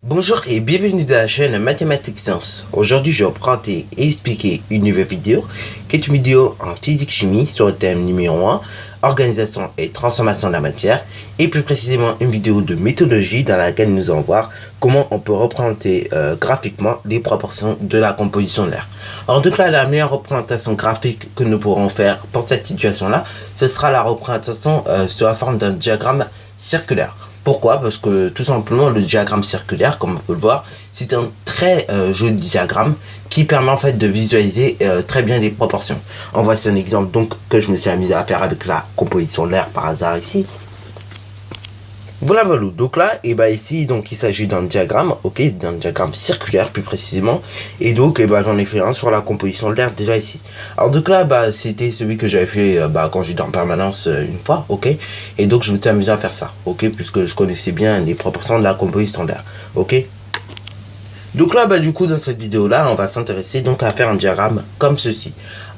Bonjour et bienvenue dans la chaîne Mathématiques Sciences. Aujourd'hui, je vais vous présenter et expliquer une nouvelle vidéo qui est une vidéo en physique-chimie sur le thème numéro 1, organisation et transformation de la matière, et plus précisément une vidéo de méthodologie dans laquelle nous allons voir comment on peut représenter graphiquement les proportions de la composition de l'air. Alors donc là, la meilleure représentation graphique que nous pourrons faire pour cette situation-là, ce sera la représentation sous la forme d'un diagramme circulaire. Pourquoi? Parce que tout simplement le diagramme circulaire, comme on peut le voir, c'est un très joli diagramme qui permet en fait de visualiser très bien les proportions. En voici un exemple donc que je me suis amusé à faire avec la composition de l'air par hasard ici. Voilà. Donc là, et bah ici donc il s'agit d'un diagramme, ok, d'un diagramme circulaire plus précisément, et donc j'en ai fait un sur la composition de l'air déjà ici. Alors donc là c'était celui que j'avais fait quand j'étais en permanence une fois, ok, et donc je me suis amusé à faire ça, ok, puisque je connaissais bien les proportions de la composition de l'air, ok. Donc là du coup dans cette vidéo là on va s'intéresser donc à faire un diagramme comme ceci.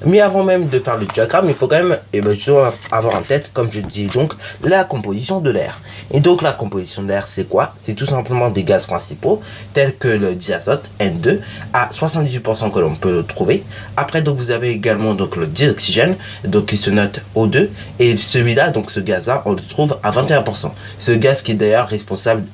Mais avant même de faire le diagramme, il faut quand même justement avoir en tête, comme je dis donc, la composition de l'air. Et donc la composition de l'air, c'est quoi? C'est tout simplement des gaz principaux, tels que le diazote, N2, à 78% que l'on peut le trouver. Après, donc vous avez également donc le dioxygène, donc qui se note O2, et celui-là, donc ce gaz-là, on le trouve à 21%. Ce gaz qui est d'ailleurs responsable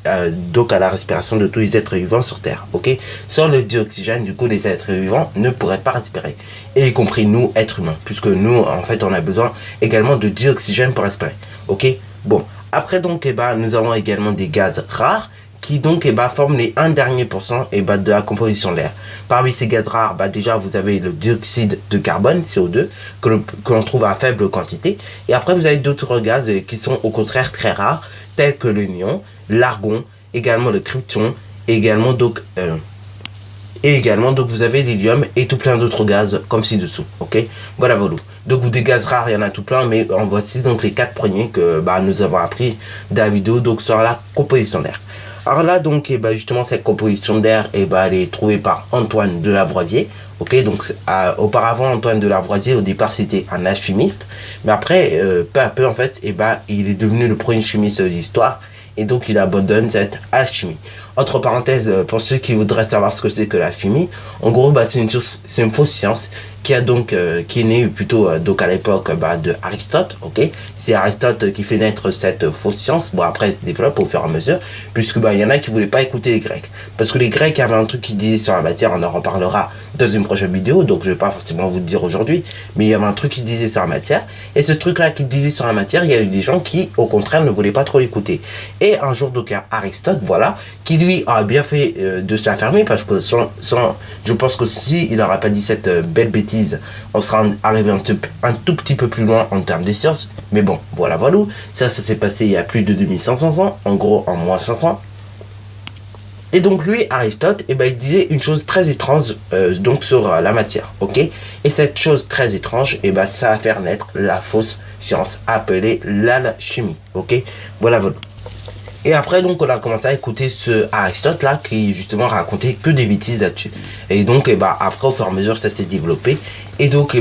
donc à la respiration de tous les êtres vivants sur Terre, ok? Sans le dioxygène, du coup, les êtres vivants ne pourraient pas respirer, et y compris nous, êtres humains, puisque nous, en fait, on a besoin également de dioxygène pour respirer, ok? Bon, après donc, nous avons également des gaz rares, qui donc forment les 1 dernier % de la composition de l'air. Parmi ces gaz rares, déjà vous avez le dioxyde de carbone, CO2, que l'on trouve à faible quantité, et après vous avez d'autres gaz qui sont au contraire très rares, tels que le néon, l'argon, également le krypton, également donc vous avez l'hélium et tout plein d'autres gaz comme ci-dessous, ok? Voilà. Donc des gaz rares, il y en a tout plein, mais en voici donc les 4 premiers que nous avons appris dans la vidéo donc sur la composition d'air. Alors là donc justement cette composition d'air elle est trouvée par Antoine de Lavoisier, ok? Donc auparavant Antoine de Lavoisier au départ c'était un alchimiste, mais après peu à peu en fait il est devenu le premier chimiste de l'histoire, et donc il abandonne cette alchimie. Entre parenthèses, pour ceux qui voudraient savoir ce que c'est que l'alchimie, en gros c'est une fausse science qui est née plutôt donc à l'époque de Aristote, ok? C'est Aristote qui fait naître cette fausse science. Bon, après elle se développe au fur et à mesure, puisque il y en a qui voulaient pas écouter les Grecs, parce que les Grecs avaient un truc qu'ils disaient sur la matière, on en reparlera dans une prochaine vidéo, donc je vais pas forcément vous le dire aujourd'hui, mais il y avait un truc qu'ils disaient sur la matière, et ce truc là qu'ils disaient sur la matière, il y a eu des gens qui au contraire ne voulaient pas trop l'écouter. Et un jour donc Aristote, voilà, qui lui a bien fait de se la fermer, parce que je pense que si il n'aurait pas dit cette belle bêtise, on sera arrivé un tout petit peu plus loin en termes des sciences. Mais bon, voilà. Ça s'est passé il y a plus de 2500 ans, en gros en moins 500. Et donc lui, Aristote, il disait une chose très étrange donc sur la matière, ok? Et cette chose très étrange, ça va faire naître la fausse science appelée l'alchimie, ok? Voilà. Et après donc on a commencé à écouter ce Aristote là qui justement racontait que des bêtises là-dessus. Et donc après au fur et à mesure ça s'est développé. Et donc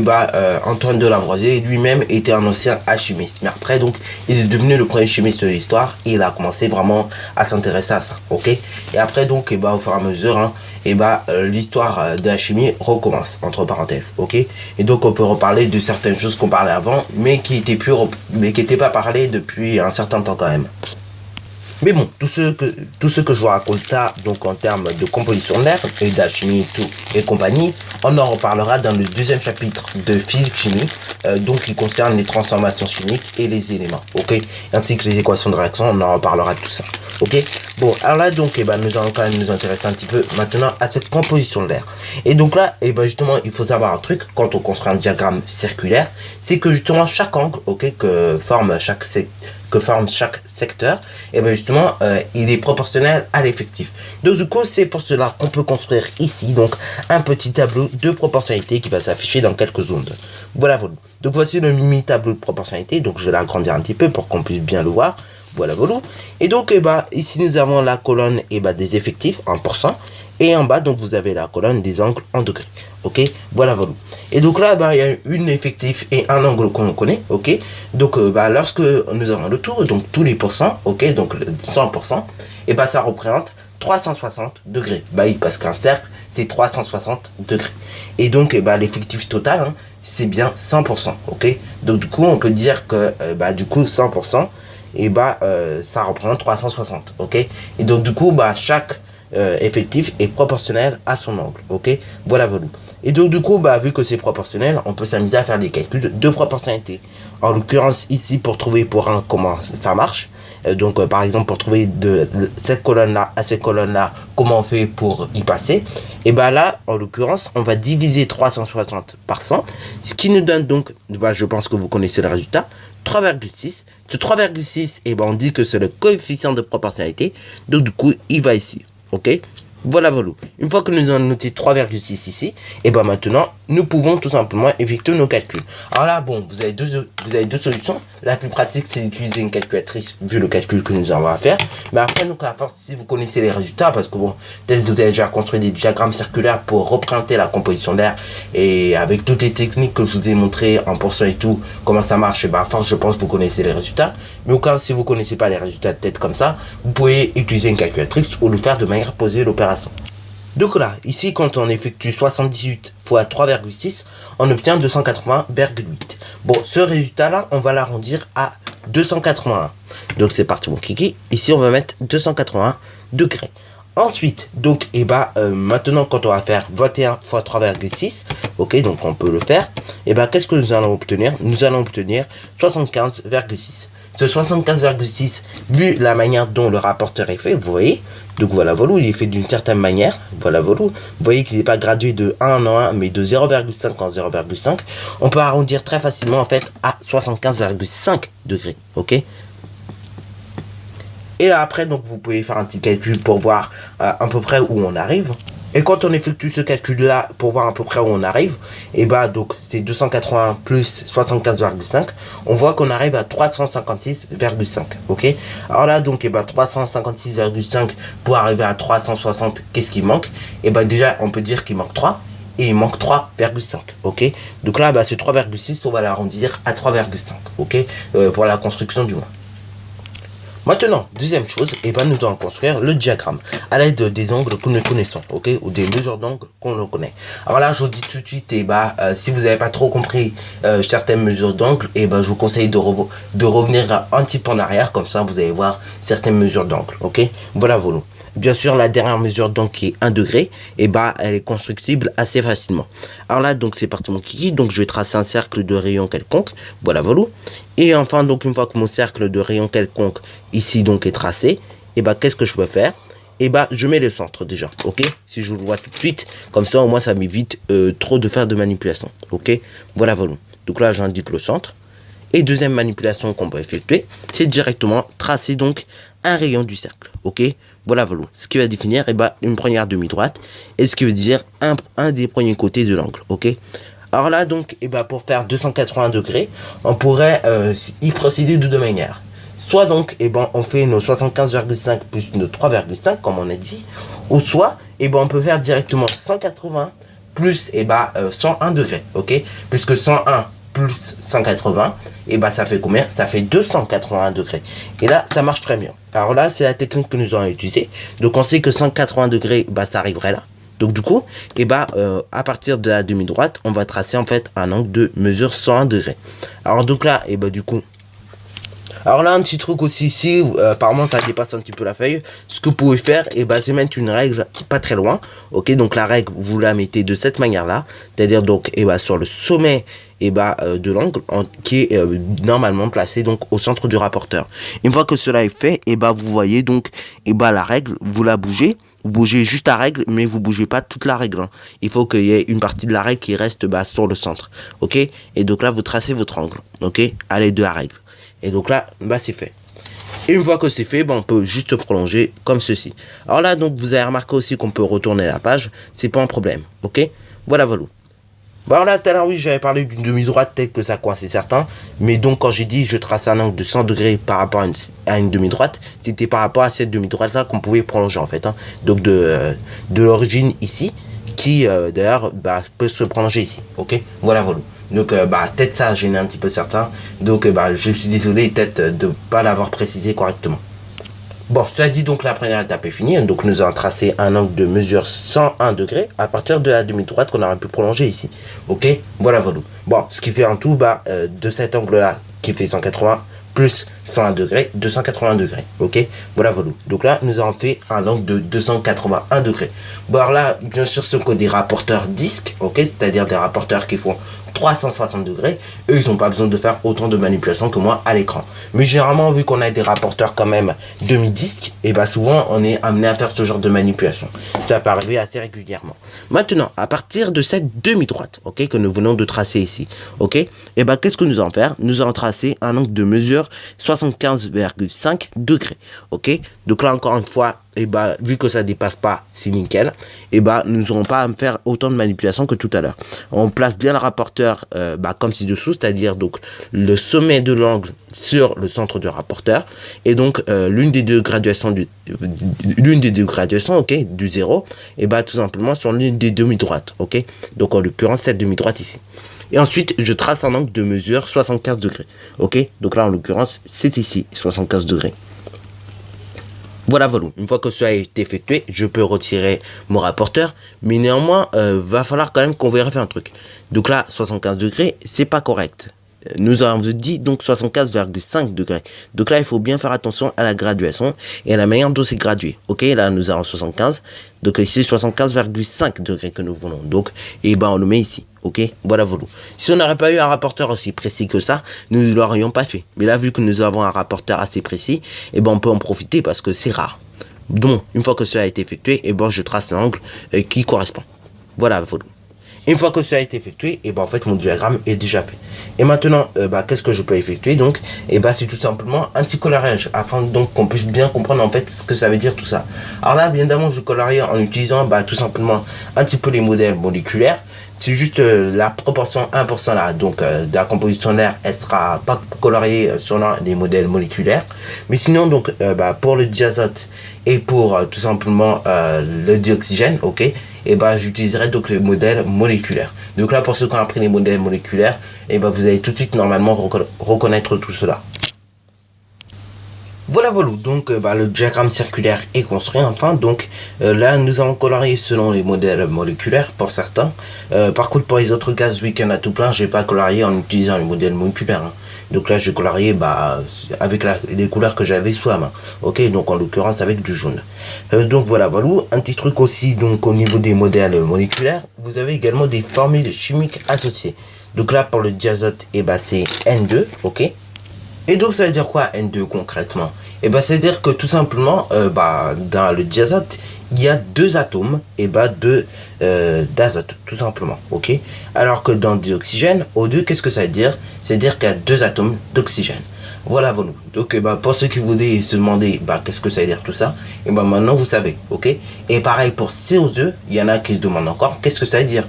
Antoine de Lavoisier lui-même était un ancien alchimiste. Mais après donc il est devenu le premier chimiste de l'histoire, et il a commencé vraiment à s'intéresser à ça, ok? Et après donc au fur et à mesure l'histoire de la chimie recommence, entre parenthèses, ok? Et donc on peut reparler de certaines choses qu'on parlait avant, mais qui n'étaient pas parlées depuis un certain temps quand même. Mais bon, tout ce que je vous raconte là, donc en termes de composition de l'air et d'alchimie et compagnie, on en reparlera dans le deuxième chapitre de physique-chimie, donc qui concerne les transformations chimiques et les éléments, ok? Ainsi que les équations de réaction, on en reparlera de tout ça, ok? Bon, alors là donc, nous allons quand même nous intéresser un petit peu maintenant à cette composition de l'air. Et donc là, justement, il faut savoir un truc quand on construit un diagramme circulaire, c'est que justement chaque angle, ok, que forme chaque secteur, justement il est proportionnel à l'effectif. Donc du coup c'est pour cela qu'on peut construire ici donc un petit tableau de proportionnalité qui va s'afficher dans quelques secondes. Voilà. Donc voici le mini tableau de proportionnalité, donc je vais l'agrandir un petit peu pour qu'on puisse bien le voir. Voilà. Et donc ici nous avons la colonne des effectifs en pourcent, et en bas donc vous avez la colonne des angles en degrés, ok? Voilà. Et donc là il y a une effectif et un angle qu'on connaît, ok? Donc lorsque nous avons le tout, donc tous les pourcents, ok, donc le 100%, ça représente 360 degrés. Bah oui, parce qu'un cercle, c'est 360 degrés. Et donc, l'effectif total, hein, c'est bien 100%, ok. Donc, du coup, on peut dire que, du coup, 100%, ça représente 360, ok. Et donc, du coup, chaque effectif est proportionnel à son angle, ok. Voilà. Et donc, du coup, vu que c'est proportionnel, on peut s'amuser à faire des calculs de proportionnalité. En l'occurrence, ici, pour trouver pour un comment ça marche. Donc, par exemple, pour trouver de cette colonne-là à cette colonne-là, comment on fait pour y passer? Et là, en l'occurrence, on va diviser 360 par 100, ce qui nous donne donc, je pense que vous connaissez le résultat, 3,6. Ce 3,6, on dit que c'est le coefficient de proportionnalité. Donc, du coup, il va ici. Ok? Voilà. Une fois que nous avons noté 3,6 ici, maintenant, nous pouvons tout simplement effectuer nos calculs. Alors là, bon, vous avez deux solutions. La plus pratique, c'est d'utiliser une calculatrice, vu le calcul que nous avons à faire. Mais après, donc, à force, si vous connaissez les résultats, parce que bon, peut-être vous avez déjà construit des diagrammes circulaires pour représenter la composition d'air, et avec toutes les techniques que je vous ai montrées en pourcent et tout, comment ça marche, à force, je pense que vous connaissez les résultats. Mais au cas où, si vous ne connaissez pas les résultats de tête comme ça, vous pouvez utiliser une calculatrice ou le faire de manière posée l'opération. Donc là, ici, quand on effectue 78 fois 3,6, on obtient 280,8. Bon, ce résultat-là, on va l'arrondir à 281. Donc c'est parti mon kiki. Ici, on va mettre 281 degrés. Ensuite, donc, maintenant, quand on va faire 21 fois 3,6, ok, donc on peut le faire, qu'est-ce que nous allons obtenir? Nous allons obtenir 75,6. Ce 75,6, vu la manière dont le rapporteur est fait, vous voyez, donc voilà, il est fait d'une certaine manière, vous voyez qu'il n'est pas gradué de 1 en 1, mais de 0,5 en 0,5, on peut arrondir très facilement, en fait, à 75,5 degrés, ok. Et après, donc, vous pouvez faire un petit calcul pour voir à peu près où on arrive. Et quand on effectue ce calcul-là pour voir à peu près où on arrive, donc c'est 280 plus 75,5, on voit qu'on arrive à 356,5, ok. Alors là, donc, 356,5 pour arriver à 360, qu'est-ce qui manque? Déjà, on peut dire qu'il manque 3, et il manque 3,5, ok. Donc là, ce 3,6, on va l'arrondir à 3,5, ok, pour la construction du moins. Maintenant, deuxième chose, nous allons construire le diagramme à l'aide des angles que nous connaissons, ok, ou des mesures d'angle qu'on connaît. Alors là, je vous dis tout de suite, si vous n'avez pas trop compris certaines mesures d'angle, je vous conseille de revenir un petit peu en arrière, comme ça vous allez voir certaines mesures d'angle, ok. Voilà. Bien sûr, la dernière mesure donc qui est 1 degré, elle est constructible assez facilement. Alors là, donc c'est parti mon kiki, donc je vais tracer un cercle de rayon quelconque, voilà. Et enfin, donc une fois que mon cercle de rayon quelconque ici donc est tracé, qu'est-ce que je peux faire? Je mets le centre déjà, ok. Si je le vois tout de suite, comme ça au moins ça m'évite trop de faire de manipulation, ok. Voilà. Donc là, j'indique le centre. Et deuxième manipulation qu'on peut effectuer, c'est directement tracer donc un rayon du cercle, ok. Voilà. Ce qui va définir une première demi-droite et ce qui veut dire un des premiers côtés de l'angle, ok. Alors là, donc, pour faire 280 degrés, on pourrait y procéder de deux manières. Soit donc, on fait nos 75,5 plus nos 3,5, comme on a dit, ou soit, on peut faire directement 180 plus 101 degrés, ok. Puisque 101 plus 180, ça fait combien? Ça fait 281 degrés. Et là, ça marche très bien. Alors là, c'est la technique que nous allons utiliser. Donc, on sait que 180 degrés, ça arriverait là. Donc, du coup, à partir de la demi-droite, on va tracer en fait un angle de mesure 101 degrés. Alors, donc là, du coup, alors là, un petit truc aussi ici, apparemment ça dépasse un petit peu la feuille. Ce que vous pouvez faire, c'est mettre une règle pas très loin. Ok, donc la règle, vous la mettez de cette manière-là. C'est-à-dire donc, sur le sommet de l'angle qui est normalement placé donc au centre du rapporteur. Une fois que cela est fait, vous voyez donc la règle, vous la bougez. Vous bougez juste la règle, mais vous bougez pas toute la règle. Il faut qu'il y ait une partie de la règle qui reste sur le centre. Ok, et donc là, vous tracez votre angle. Ok, à l'aide de la règle. Et donc là, c'est fait. Et une fois que c'est fait, on peut juste prolonger comme ceci. Alors là, donc, vous avez remarqué aussi qu'on peut retourner la page. C'est pas un problème. Ok, voilà. Bon, alors là, tout à l'heure, oui, j'avais parlé d'une demi-droite, peut-être que ça coinçait certains. Mais donc, quand j'ai dit je trace un angle de 100 degrés par rapport à une demi-droite, c'était par rapport à cette demi-droite-là qu'on pouvait prolonger, en fait. Donc, de l'origine ici, qui, d'ailleurs, peut se prolonger ici. Ok, voilà. Donc, peut-être ça a gêné un petit peu certains. Donc, je suis désolé peut-être de ne pas l'avoir précisé correctement. Bon, cela dit, donc la première étape est finie. Donc nous allons tracer un angle de mesure 101 degrés à partir de la demi-droite qu'on aura pu prolonger ici. Ok, voilà. Bon, ce qui fait en tout, de cet angle-là qui fait 180 plus 101 degrés, 280 degrés. Ok, voilà. Donc là, nous avons fait un angle de 281 degrés. Bon, alors là, bien sûr, ce sont des rapporteurs disques, ok, c'est-à-dire des rapporteurs qui font 360 degrés, eux ils n'ont pas besoin de faire autant de manipulations que moi à l'écran. Mais généralement, vu qu'on a des rapporteurs quand même demi-disques, et souvent on est amené à faire ce genre de manipulation. Ça peut arriver assez régulièrement. Maintenant, à partir de cette demi-droite, ok, que nous venons de tracer ici, ok, et qu'est-ce que nous allons faire? Nous allons tracer un angle de mesure 75,5 degrés, ok. Donc là encore une fois, vu que ça dépasse pas, c'est nickel. Nous n'aurons pas à me faire autant de manipulations que tout à l'heure. On place bien le rapporteur comme ci-dessous, c'est-à-dire donc le sommet de l'angle sur le centre du rapporteur, et donc l'une des deux graduations, ok, du 0, tout simplement sur l'une des demi-droites, ok. Donc en l'occurrence cette demi-droite ici. Et ensuite, je trace un angle de mesure 75 degrés, ok. Donc là en l'occurrence c'est ici 75 degrés. Voilà. Une fois que cela a été effectué, je peux retirer mon rapporteur, mais néanmoins, va falloir quand même qu'on vérifie un truc. Donc là, 75 degrés, c'est pas correct. Nous avons dit donc 75,5 degrés. Donc là, il faut bien faire attention à la graduation et à la manière dont c'est gradué. Ok, là, nous avons 75. Donc ici, 75,5 degrés que nous voulons. Donc, on le met ici. Ok, voilà. Si on n'aurait pas eu un rapporteur aussi précis que ça, nous ne l'aurions pas fait. Mais là, vu que nous avons un rapporteur assez précis, on peut en profiter parce que c'est rare. Donc, une fois que cela a été effectué, je trace l'angle qui correspond. Voilà. Une fois que cela a été effectué, en fait, mon diagramme est déjà fait. Et maintenant, qu'est-ce que je peux effectuer? Donc, c'est tout simplement un petit coloriage, afin donc qu'on puisse bien comprendre en fait ce que ça veut dire tout ça. Alors là, bien évidemment, je colorie en utilisant tout simplement un petit peu les modèles moléculaires. C'est juste la proportion 1% là, donc de la composition de l'air, elle sera pas coloriée selon des modèles moléculaires. Mais sinon, donc, pour le diazote et pour tout simplement le dioxygène, ok, j'utiliserai donc les modèles moléculaires. Donc là, pour ceux qui ont appris les modèles moléculaires, vous allez tout de suite normalement reconnaître tout cela. Voilà. Donc le diagramme circulaire est construit enfin. Donc là, nous allons colorier selon les modèles moléculaires pour certains. Par contre, pour les autres gaz, vu qu'il y en a tout plein, je vais pas colorier en utilisant les modèles moléculaires. Donc là, je vais colorier avec les couleurs que j'avais sous la main. Ok, donc en l'occurrence avec du jaune. Donc voilà. Un petit truc aussi, donc au niveau des modèles moléculaires, vous avez également des formules chimiques associées. Donc là, pour le diazote, c'est N2, ok. Et donc ça veut dire quoi N2 concrètement? C'est-à-dire que tout simplement, dans le diazote, il y a deux atomes d'azote, tout simplement, ok. Alors que dans le dioxygène, O2, qu'est-ce que ça veut dire? C'est-à-dire qu'il y a deux atomes d'oxygène. Voilà. Donc pour ceux qui voulaient se demander qu'est-ce que ça veut dire tout ça, maintenant vous savez, ok. Et pareil pour CO2, il y en a qui se demandent encore qu'est-ce que ça veut dire.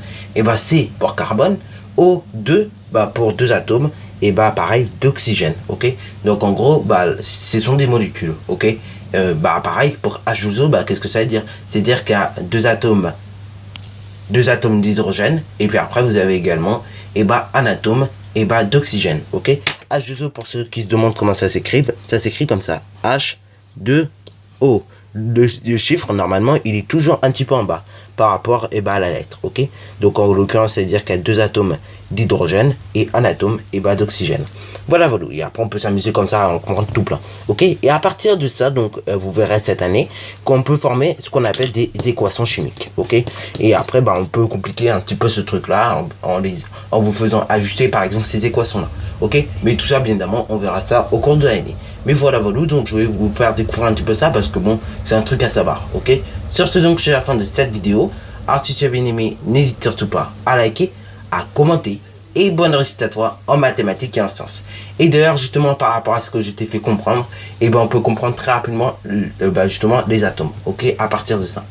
C pour carbone, O2 pour deux atomes, pareil d'oxygène, ok. Donc en gros, ce sont des molécules, ok. Pareil pour H2O, qu'est-ce que ça veut dire? C'est-à-dire qu'il y a deux atomes d'hydrogène, et puis après vous avez également un atome d'oxygène, ok. H2O, pour ceux qui se demandent comment ça s'écrit comme ça, H2O. Le chiffre normalement il est toujours un petit peu en bas par rapport à la lettre, ok. Donc en l'occurrence, c'est à dire qu'il y a deux atomes d'hydrogène et un atome d'oxygène. Voilà. Et après on peut s'amuser comme ça, on comprend tout plein, ok. Et à partir de ça, donc vous verrez cette année qu'on peut former ce qu'on appelle des équations chimiques, ok. Et après on peut compliquer un petit peu ce truc là en vous faisant ajuster par exemple ces équations là, ok. Mais tout ça, bien évidemment, on verra ça au cours de l'année. Mais voilà. Donc je vais vous faire découvrir un petit peu ça parce que c'est un truc à savoir, ok. Sur ce, donc, c'est la fin de cette vidéo. Alors si tu as bien aimé, n'hésite surtout pas à liker, à commenter, et bonne réussite à toi en mathématiques et en sciences. Et d'ailleurs, justement, par rapport à ce que je t'ai fait comprendre, on peut comprendre très rapidement justement les atomes, ok, à partir de ça.